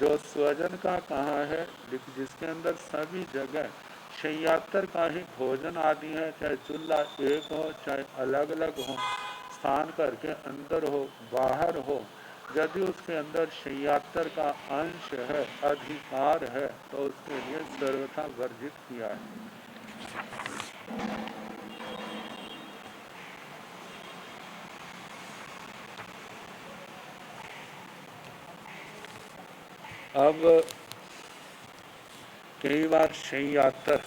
जो स्वजन का कहा है, जिसके अंदर सभी जगह शय्यातर का ही भोजन आदि है, चाहे चूल्हा एक हो चाहे अलग अलग हो, स्थान करके अंदर हो बाहर हो, यदि उसके अंदर शय्यातर का अंश है, अधिकार है, तो उसके लिए सर्वथा वर्जित किया है। अब कई बार शय्यातर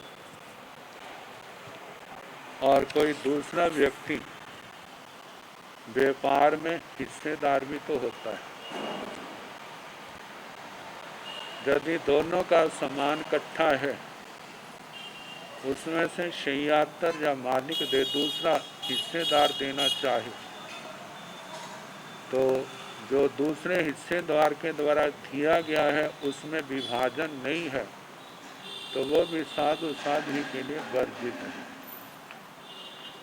और कोई दूसरा व्यक्ति व्यापार में हिस्सेदार भी तो होता है। यदि दोनों का सामान इकट्ठा है, उसमें से शय्यातर या मालिक दे दूसरा हिस्सेदार देना चाहे, तो जो दूसरे हिस्सेदार के द्वारा दिया गया है उसमें विभाजन नहीं है, तो वो भी साधु साध्वी के लिए वर्जित है।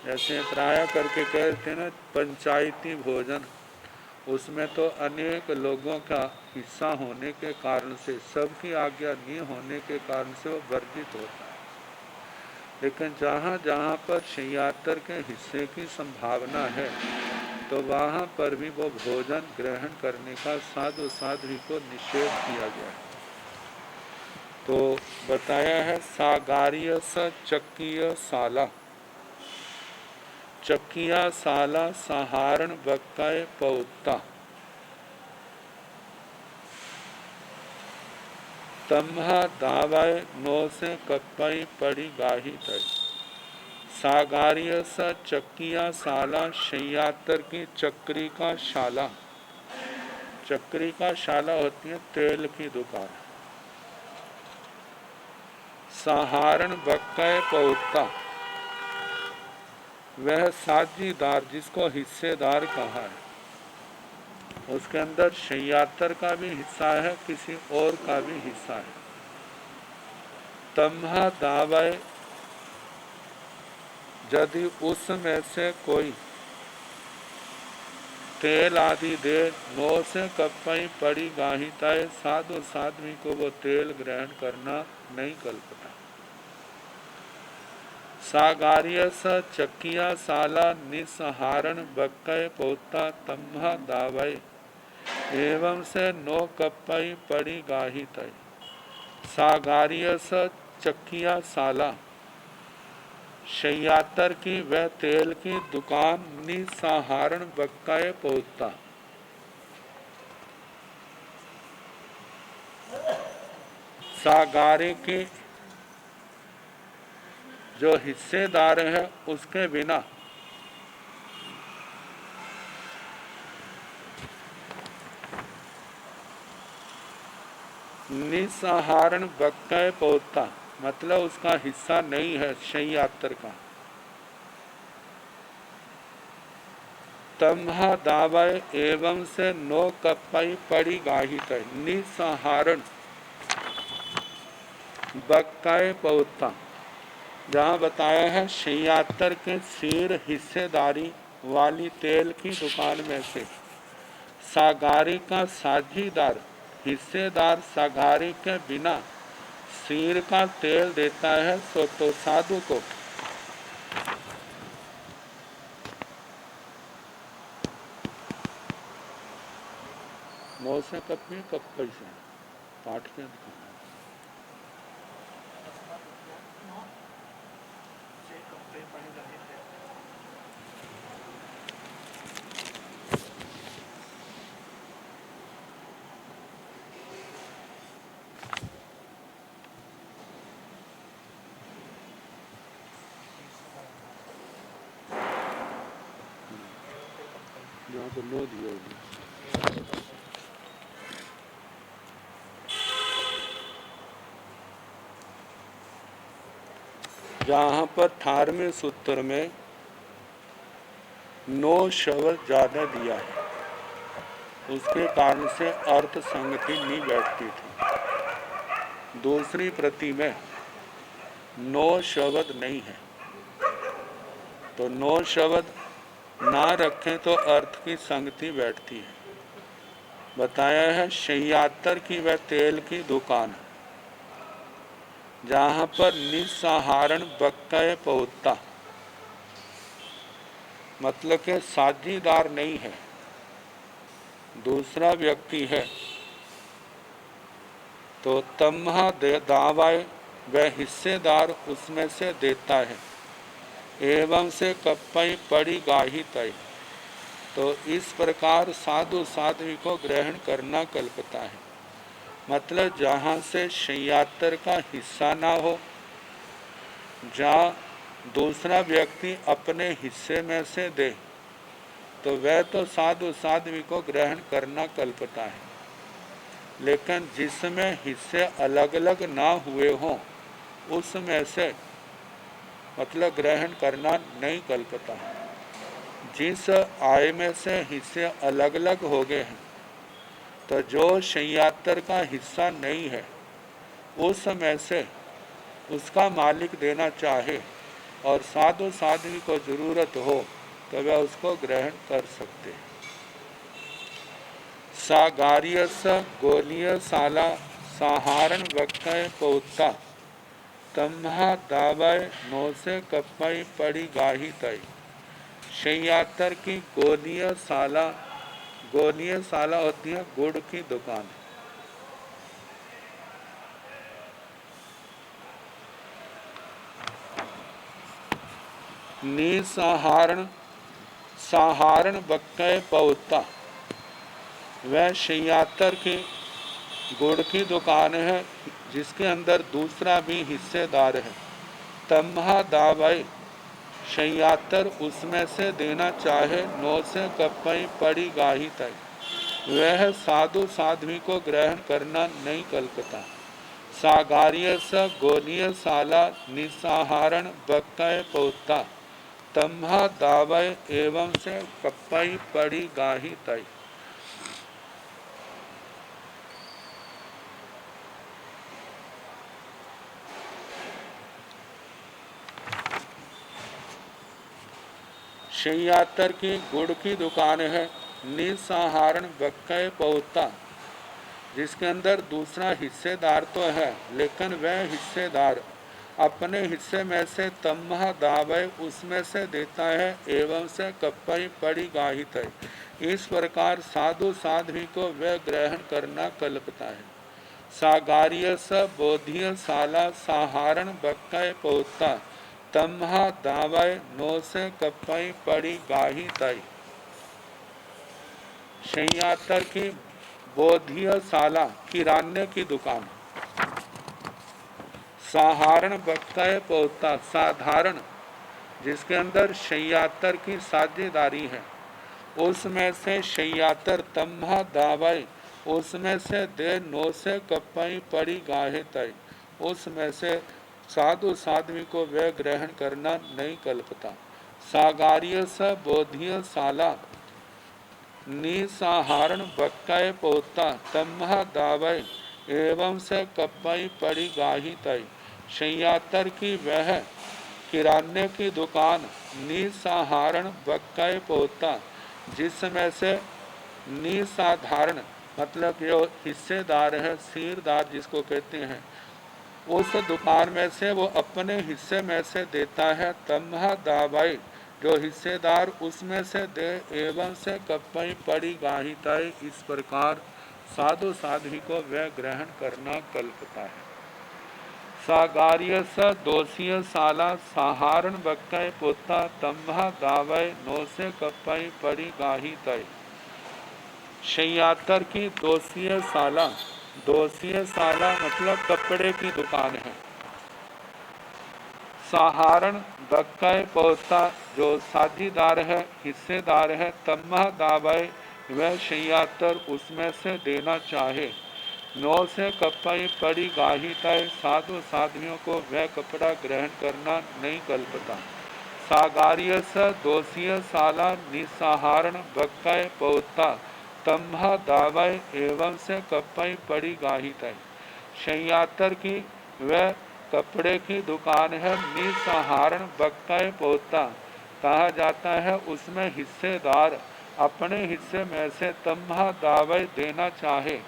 जैसे प्राय करके कहते हैं ना, पंचायती भोजन, उसमें तो अनेक लोगों का हिस्सा होने के कारण से, सबकी आज्ञा नहीं होने के कारण से वो वर्जित होता है। लेकिन जहाँ जहाँ पर शय्यातर के हिस्से की संभावना है, तो वहाँ पर भी वो भोजन ग्रहण करने का साधु साध्वी को निषेध किया गया है। तो बताया है सागारिय स चक्कीय साला, चक्किया साला सहारण बक्काय पौत्ता, तम्हा दावाय नो से कप्पाई पड़ी गाही तय। सागारिय स चक्किया साला, शय्यातर की चक्री का शाला, चक्री का शाला होती है तेल की दुकान। सहारण बक्काय पौत्ता, वह साझीदार जिसको हिस्सेदार कहा है, उसके अंदर शय्यातर का भी हिस्सा है, किसी और का भी हिस्सा है। तम्हा दावय यदि उसमें से कोई तेल आदि दे, नो से कपई पड़ी गाहिताए, साधु साध्वी को वो तेल ग्रहण करना नहीं कल्पता। सागार्य स चकिया साला निसहारण बक्कय पोता तम्हा दावय, एवं से नो कपई पड़ी गाहिताए। सागार्य स चकिया साला शैयातर की वह तेल की दुकान निसहारण बक्काए पहुंचता। सागारे की जो हिस्सेदार है उसके बिना निसहारण बक्काए पहुंचता, मतलब उसका हिस्सा नहीं है शैयातर का। तम्हा दावय एवं से नो कपई पड़ी गाहित, निसहारण बक्काए पहुंचता जहाँ बताया है शैयातर के सिर हिस्सेदारी वाली तेल की दुकान में से सागारी का साझीदार हिस्सेदार सागारी के बिना सिर का तेल देता है, सो तो साधु को नौ से कप में कप पैसे पाठ के यहाँ तो नो दिया होगी। जहाँ पर 18वें सूत्र में नो शब्द ज्यादा दिया है, उसके कारण से अर्थ संगति नहीं बैठती थी। दूसरी प्रति में नो शब्द नहीं है, तो नो शब्द ना रखें तो अर्थ की संगति बैठती है। बताया है शैयातर की वह तेल की दुकान जहाँ पर निसहारण बक्कय पहुंचता, मतलब के साझीदार नहीं है, दूसरा व्यक्ति है, तो तम्हा दावाय वह हिस्सेदार उसमें से देता है, एवं से कपई पड़ी गाही तय, तो इस प्रकार साधु साध्वी को ग्रहण करना कल्पता है। मतलब जहाँ से शैयातर का हिस्सा ना हो, जहाँ दूसरा व्यक्ति अपने हिस्से में से दे, तो वह तो साधु साध्वी को ग्रहण करना कल्पता है। लेकिन जिसमें हिस्से अलग अलग ना हुए हों, उसमें से मतलब ग्रहण करना नहीं कल्पता है। जिस आय में से हिस्से अलग अलग हो गए हैं, तो जो शैयातर का हिस्सा नहीं है, उसमें से उसका मालिक देना चाहे और साधु साध्वी को जरूरत हो तो वह उसको ग्रहण कर सकते हैं। सागार्य स गोलीय साला साहारण वक्कय पौता तम्हा दावय नो से कपई पड़ी गाही तय। शैयातर की गोलीय साला होती है गुड़ की दुकान। निसहारण साहारण बक्कय पौता वह शैयातर की गुड़ की दुकान है जिसके अंदर दूसरा भी हिस्सेदार है। तम्हा दावय शैयातर उसमें से देना चाहे, नो से कपई पड़ी गाही तय, वह साधु साध्वी को ग्रहण करना नहीं कल्पता। सागार्य स गोलीय साला निसहारण बक्कय पौता तम्हा दावय एवं से कपई पड़ी गाही तय। शैयातर की गुड़ की दुकान है। निसहारण बक्के पौता, जिसके अंदर दूसरा हिस्सेदार तो है, लेकिन वह हिस्सेदार अपने हिस्से में से तम्हा दावे उसमें से देता है, एवं से कप्पई पड़ी गाहित है। इस प्रकार साधु साध्वी को वह ग्रहण करना कल्पता है। सागार्य स बोधिय साला साहारण बक्कय पोता, तम्हा दावय नो से कप्पई पड़ी गाहित है। शैयातर की बोधिय साला किराने की दुकान, साधारण बक्कय पोता साधारण, जिसके अंदर शैयातर की साझेदारी है, उसमें से शैयातर तम्हा दावाई उसमें से दे नो से कप्पाई पड़ी गाहे तय, उसमें से साधु साध्वी को वह ग्रहण करना नहीं कल्पता। सागार्य स बोधिय साला निसाहारण बक्काय पोता तम्हा दावय एवं से कप्पाई पड़ी गाही तय। शैयातर की वह किराने की दुकान निसाधारण बक्काय पोता, जिसमें से निसाधारण मतलब जो हिस्सेदार है, सीरदार जिसको कहते हैं, उस दुकान में से वो अपने हिस्से में से देता है। तम्हा दावाई जो हिस्सेदार उसमें से दे, एवं से कप्पई पड़ी गाहिताई, इस प्रकार साधु साध्वी को वह ग्रहण करना कल्पता है। सागार्य स दोषीय साला साहारण बक्कय पोता तम्हा दावय नो से कप्पई पड़ी गाहिताई। शैयातर की दोषीय साला, दोषीय साला मतलब कपड़े की दुकान है। साहारण बक्कय पोता जो साझीदार है, हिस्सेदार है। तम्हा दावय वह शैयातर उसमें से देना चाहे। नो से कप्पई पड़ी गाहिताय साधु साध्वियों को वह कपड़ा ग्रहण करना नहीं कल्पता। सागार्य स दोषीय साला निसाहारण बक्कय पोता तम्हा दावय एवं से कप्पई पड़ी गाहिताय। शैयातर की वह कपड़े की दुकान है। निसहारण बक्कय पोता कहा जाता है, उसमें हिस्सेदार अपने हिस्से में से तम्हा दावय देना चाहे,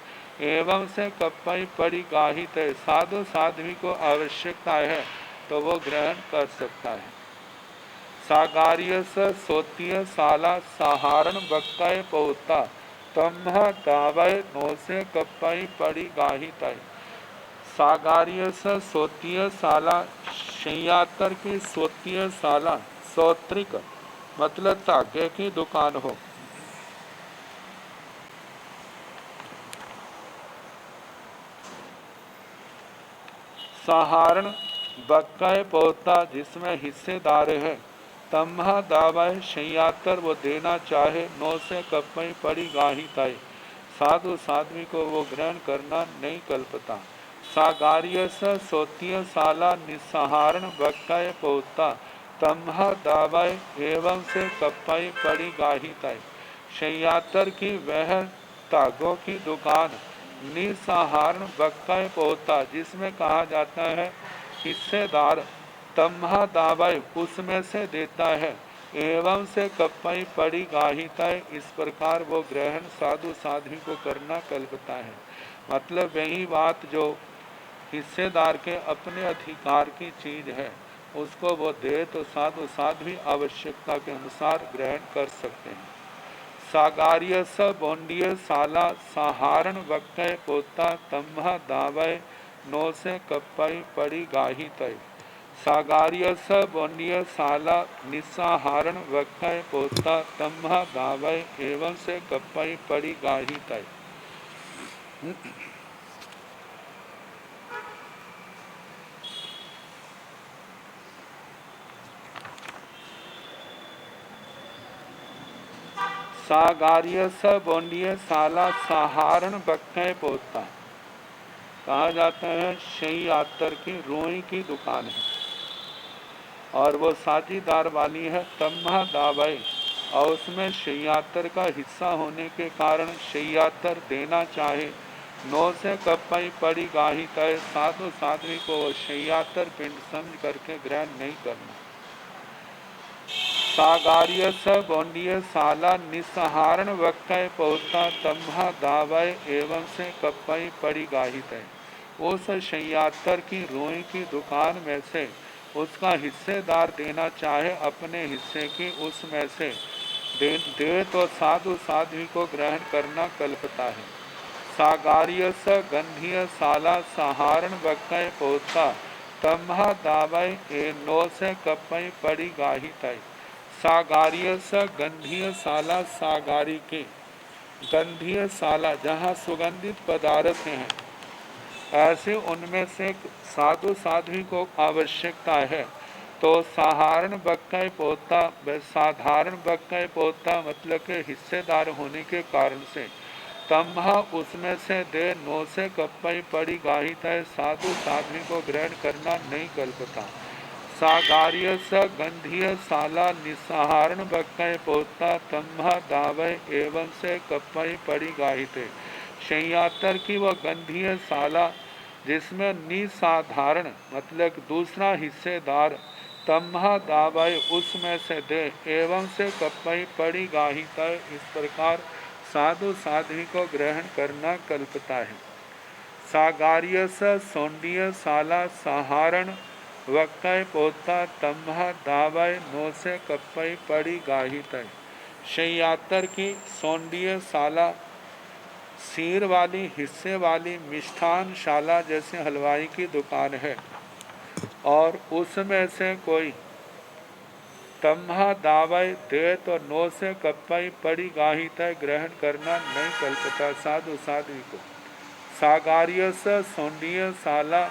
एवं से कप्पई पड़ी गाहित है, साधु साध्वी को आवश्यकता है तो वो ग्रहण कर सकता है। सागार्य स सोतीय साला साहारण बक्कय पोता तम्हा दावय नो से कप्पई पड़ी गाहित है। सागार्य स सोतीय साला शैयातर की सोतीय साला सौत्रिक मतलब धागे की दुकान हो। साहारण बक्कय पोता जिसमें हिस्सेदार है। तम्हा दावय शैयातर वो देना चाहे। नो से कप्पई पड़ी गाहिताई साधु साध्वी को वो ग्रहण करना नहीं कल्पता। सागार्य स सोतीय साला निसहारण बक्कय पोता तम्हा दावय एवं से कप्पई पड़ी गाहिताई। शैयातर की वह तागों की दुकान निसहारण बक्कय पोता जिसमें कहा जाता है हिस्सेदार तम्हा दावय उसमें से देता है, एवं से कप्पई पड़ी गाहिताय, इस प्रकार वो ग्रहण साधु साध्वी को करना कल्पता है। मतलब वही बात जो हिस्सेदार के अपने अधिकार की चीज है उसको वो दे तो साधु साध्वी आवश्यकता के अनुसार ग्रहण कर सकते हैं। सागार्य स बोंडिय साला साहारण बक्कय पोता तम्हा दावय नो से कप्पई पड़ी गाहितय। सागार्य स बोंडिय साला निसाहारण बक्कय पोता तम्हा दावय एवं से कप्पई पड़ी गाहितय। सागार्य स बोंडिय साला साहारण बक्कय पोता कहा जाता है शैयातर की रोई की दुकान है और वो साझीदार वाली है तम्हा दावय, और उसमें शैयातर का हिस्सा होने के कारण शैयातर देना चाहे। नो से कप्पई पड़ी गाहिताय साधु साध्वी को शैयातर पिंड समझ करके ग्रहण नहीं करना। सागार्य स गौंडीय साला निसहारण वक्कय पौता तम्हा दावय एवं से कप्पई पड़ी गाहित है। उस शैयातर की रोई की दुकान में से उसका हिस्सेदार देना चाहे अपने हिस्से की उसमें से दे तो साधु साध्वी को ग्रहण करना कल्पता है। सागार्य स गंधीय साला सहारण वक्कय पौता तम्हा दावय ए नो से कप्पई पड़ी गाहित है। सागार्य स गंधीय साला सागारी के गंधीय साला जहाँ सुगंधित पदार्थ हैं ऐसे उनमें से साधु साध्वी को आवश्यकता है। तो साधारण बक्कय पोता साधारण बक्कय पोता मतलब के हिस्सेदार होने के कारण से तम्हा उसमें से दे नो से कप्पई पड़ी गाहित है। साधु साध्वी को ग्रहण करना नहीं कल्पता। सागार्य स गंधीय साला निसहारण बक्कय पोता तम्हा दावय एवं से कप्पई पड़ी गाहित है। शैयातर की वह गंधीय साला जिसमें निसाधारण मतलब दूसरा हिस्सेदार तम्हा दावय उसमें से दे एवं से कप्पई पड़ी गाहित है। इस प्रकार साधु साध्वी को ग्रहण करना कल्पता है। सागार्य स सौंडीय साला सहारण वक्कय पोता तम्हा दावय नो से कप्पई पड़ी गाहित है। शैयातर की सौंडीय साला सीर वाली हिस्से वाली मिष्ठान शाला जैसे हलवाई की दुकान है और उसमें से कोई तम्हा दावय दे तो नो से कप्पई पड़ी गाहित है। ग्रहण करना नहीं कल्पता साधु साध्वी को। सागार्य स सौंडीय साला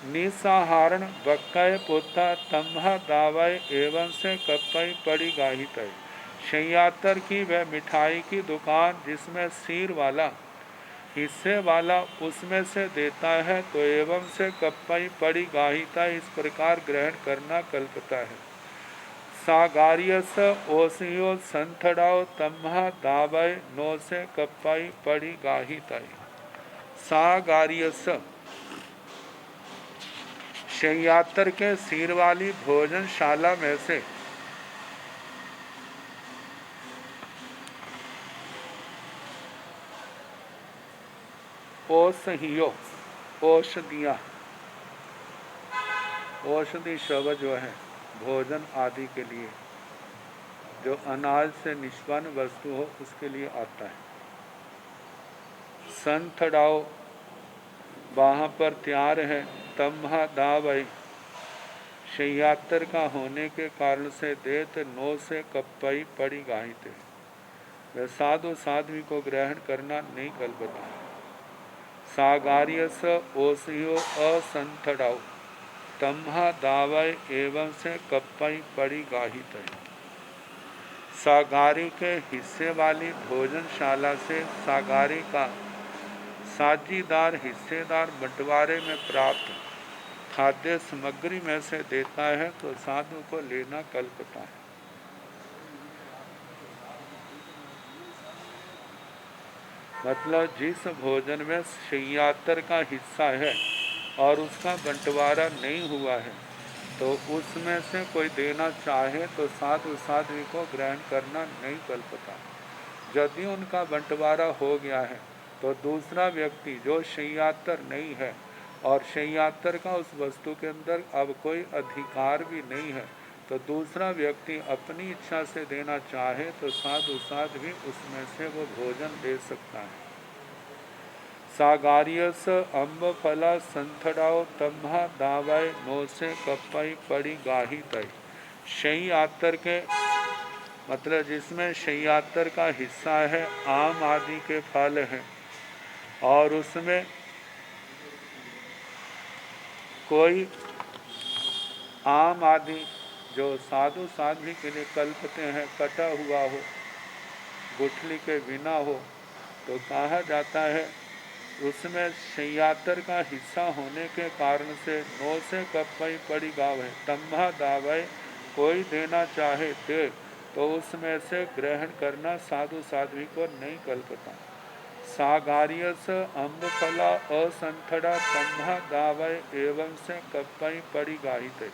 निसाहारण बक्कय पुता तम्हा दावय एवं से कप्पई पड़ी गाहित है। शैयातर की वह मिठाई की दुकान जिसमें सीर वाला हिस्से वाला उसमें से देता है तो एवं से कप्पई पड़ी गाहिता इस प्रकार ग्रहण करना कल्पता है। सागार्य स ओसियो संथड़ाओ तम्हा दावय नो से कप्पई पड़ी गाहिता। सागार्य स शैयातर के सीर वाली भोजनशाला में से ओसहियो औषधियाँ औषधि शब्द जो है भोजन आदि के लिए जो अनाज से निष्पन्न वस्तु हो उसके लिए आता है। संथड़ाओ वहाँ पर तैयार है। तम्हा दावय शैयातर का होने के कारण से देत नो से कप्पई पड़ी गाहित है। वह साधु साध्वी को ग्रहण करना नहीं कल्पता। सागार्य स ओसियो असंथड़ाओ तम्हा दावय एवं से कप्पई पड़ी गाहित है। सागारी के हिस्से वाली भोजनशाला से सागारी का साझीदार हिस्सेदार बंटवारे में प्राप्त खाद्य सामग्री में से देता है तो साधु को लेना कल्पता है। मतलब जिस भोजन में शैयातर का हिस्सा है और उसका बंटवारा नहीं हुआ है तो उसमें से कोई देना चाहे तो साधु साध्वी को ग्रहण करना नहीं कल्पता। यदि उनका बंटवारा हो गया है तो दूसरा व्यक्ति जो शैयातर नहीं है और शैयातर का उस वस्तु के अंदर अब कोई अधिकार भी नहीं है तो दूसरा व्यक्ति अपनी इच्छा से देना चाहे तो साधु साध्वी उसमें से वो भोजन दे सकता है। सागार्य स अम्ब फला संथड़ाओ तम्हा दावय नो से कप्पई पड़ी गाहित है। शैयातर के मतलब जिसमें शैयातर का हिस्सा है आम आदि के फल हैं और उसमें कोई आम आदि जो साधु साध्वी के लिए कल्पते हैं कटा हुआ हो गुठली के बिना हो तो कहा जाता है उसमें शैयातर का हिस्सा होने के कारण से नो से कप्पई पड़ी गाव है। तम्हा दावय कोई देना चाहे दे तो उसमें से ग्रहण करना साधु साध्वी को नहीं कल्पता। सागार्य स अम्बफला असंथड़ा तम्हा दावय एवं से कप्पई पड़ी गाहित है।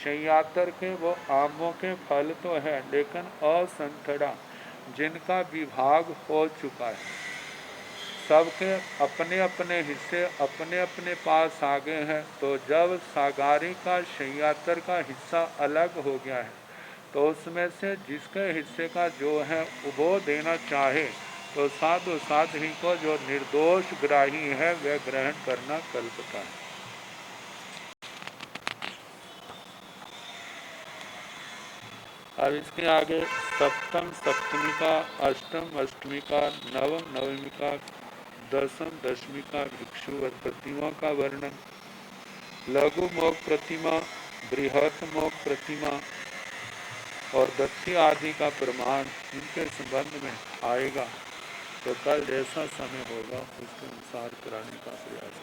शय्यातर के वो आमों के फल तो है, लेकिन असंथड़ा जिनका विभाग हो चुका है, सबके अपने अपने हिस्से अपने अपने पास आ गए हैं। तो जब सागारी का शय्यातर का हिस्सा अलग हो गया है, तो उसमें से जिसके हिस्से का जो है वो देना चाहे, तो साधु साध्वी को जो निर्दोष ग्राही है वह ग्रहण करना कल्पता है। अब इसके आगे सप्तम सप्तमी का, अष्टम अष्टमी का, नवम नवमी का, दसम दशमी का भिक्षु प्रतिमा का वर्णन, लघु मोक प्रतिमा, बृहत मोक प्रतिमा और दत्ती आदि का प्रमाण इनके संबंध में आएगा। तो कल जैसा समय होगा उसके अनुसार कराने का प्रयास